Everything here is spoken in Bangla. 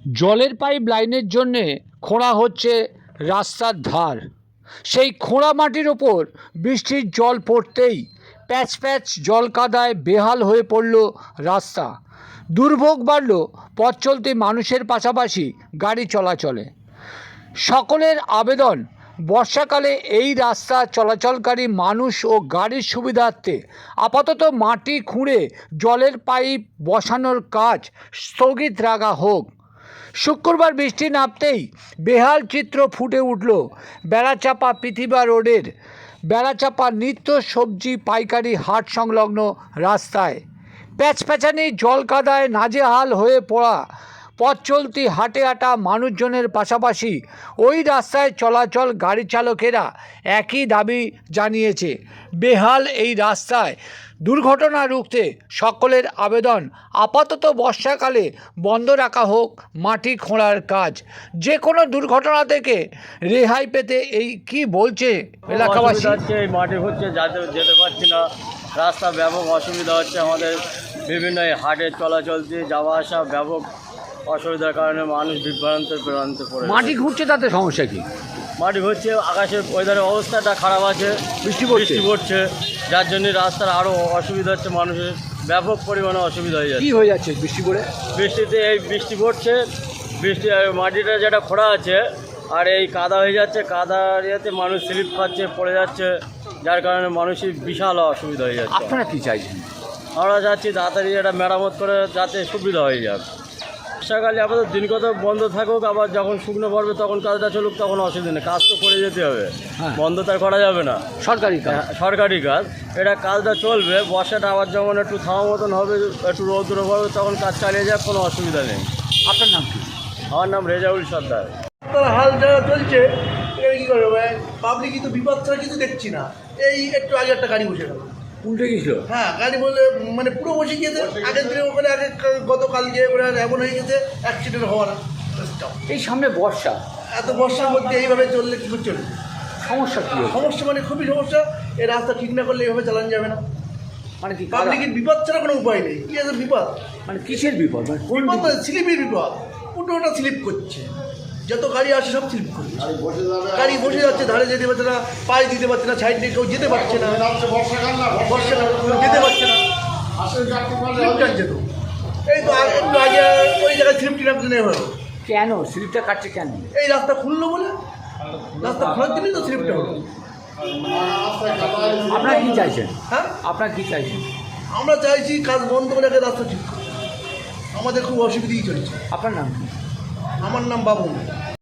জলের পাইপ লাইনের জন্যে খোঁড়া হচ্ছে রাস্তার ধার। সেই খোঁড়া মাটির ওপর বৃষ্টির জল পড়তেই প্যাচ প্যাচ জল কাদায় বেহাল হয়ে পড়ল রাস্তা। দুর্ভোগ বাড়ল পথ চলতি মানুষের পাশাপাশি গাড়ি চলাচলে। সকলের আবেদন, বর্ষাকালে এই রাস্তা চলাচলকারী মানুষ ও গাড়ির সুবিধার্থে আপাতত মাটি খুঁড়ে জলের পাইপ বসানোর কাজ স্থগিত রাখা হোক। শুক্রবার বৃষ্টি নামতেই বেহাল চিত্র ফুটে উঠল বেড়াচাপা পৃথিবী রোডের বেড়াচাপা নিত্য সবজি পাইকারি হাট সংলগ্ন রাস্তায়। প্যাচপ্যাচানি জল কাদায় নাজেহাল হয়ে পড়া পথ চলতি হাটে হাঁটা মানুষজনের পাশাপাশি ওই রাস্তায় চলাচল গাড়ি চালকেরা একই দাবি জানিয়েছে। বেহাল এই রাস্তায় দুর্ঘটনা রুখতে সকলের আবেদন, আপাতত বর্ষাকালে বন্ধ রাখা হোক মাটি খোঁড়ার কাজ। যে কোনো দুর্ঘটনা থেকে রেহাই পেতে এই কি বলছে এলাকাবাসী। এই মাটি হচ্ছে যেতে পারছি না, রাস্তা ব্যাপক অসুবিধা হচ্ছে আমাদের। বিভিন্ন হাটে চলাচল দিয়ে যাওয়া আসা ব্যাপক অসুবিধার কারণে মানুষ বিভ্রান্তে পড়ে। মাটি ঘুরছে তাতে সমস্যা কি? মাটি হচ্ছে, আকাশের ওয়েদারের অবস্থাটা খারাপ আছে, বৃষ্টি পড়ছে, যার জন্য রাস্তার আরও অসুবিধা হচ্ছে, মানুষের ব্যাপক পরিমাণে অসুবিধা হয়ে যাচ্ছে। কী হয়ে যাচ্ছে বৃষ্টি পড়ে? বৃষ্টিতে এই বৃষ্টি পড়ছে, মাটিটা যেটা খোঁড়া আছে আর এই কাদা হয়ে যাচ্ছে, কাদার ইয়েতে মানুষ স্লিপ খাচ্ছে, পড়ে যাচ্ছে, যার কারণে মানুষের বিশাল অসুবিধা হয়ে যাচ্ছে। আপনারা কী চাইছেন? আমরা যাচ্ছি তাড়াতাড়ি এটা মেরামত করে যাতে সুবিধা হয়ে যাক। বর্ষাকালে আপাতত দিনগত বন্ধ থাকুক, আবার যখন শুকনো পড়বে তখন কাজটা চলুক, তখন অসুবিধা নেই। কাজ তো করে যেতে হবে, বন্ধ তো আর করা যাবে না। সরকারি কাজ, সরকারি কাজ, এটা কাজটা চলবে। বর্ষাটা আবার যেমন একটু থামা মতন হবে, একটু রৌদ্র পড়বে, তখন কাজ চালিয়ে যাক, কোনো অসুবিধা নেই। আপনার নাম কি? আমার নাম রেজাউল সর্দার। হাল যারা চলছে এটা কী করবে, পাবলিক কিন্তু বিপদ ছাড়া কিছু দেখছি না। এই একটু আগে একটা গাড়ি বসে গেল, উল্টে গেছিল। হ্যাঁ, গাড়ি বলে মানে পুরো বসে গিয়েছে। আগের দিনে ওখানে গতকালকে ওরা এমন হয়ে গেছে অ্যাক্সিডেন্ট হওয়ার। এই সামনে বর্ষা, এত বর্ষার মধ্যে এইভাবে চললে কী করে চলবে? সমস্যা কী? সমস্যা মানে খুবই সমস্যা। এই রাস্তা ঠিক না করলে এইভাবে চালানো যাবে না। মানে কি পাবলিকের বিপদ ছাড়া কোনো উপায় নেই। কী আছে বিপদ? মানে কিসের বিপদ? বিপদ মানে স্লিপের বিপদ। পুরোটা স্লিপ করছে, যত গাড়ি আসে সব স্লিপ করছে। গাড়ি বসে যাচ্ছে, ধারে যেতে পারছে না, পায়ে দিতে পারছে না, সাইড দিয়ে কেউ যেতে পারছে না, বর্ষাকাল যেতে পারছে না, স্লিপ টানছে তো। এই তো একটু আগে ওই জায়গায় স্লিপ টানতে নেই হলো। কেন স্লিপটা কাটছে কেন? এই রাস্তা খুললো বলে, রাস্তা খোলার দিনই তো স্লিপটা হলো। আপনারা কী চাইছেন? হ্যাঁ, আপনারা কী চাইছেন? আমরা চাইছি কাজ বন্ধ করে রাস্তা ঠিক করে। আমাদের খুব অসুবিধাই চলছে। আপনার নাম কি? আমার নাম বাবু।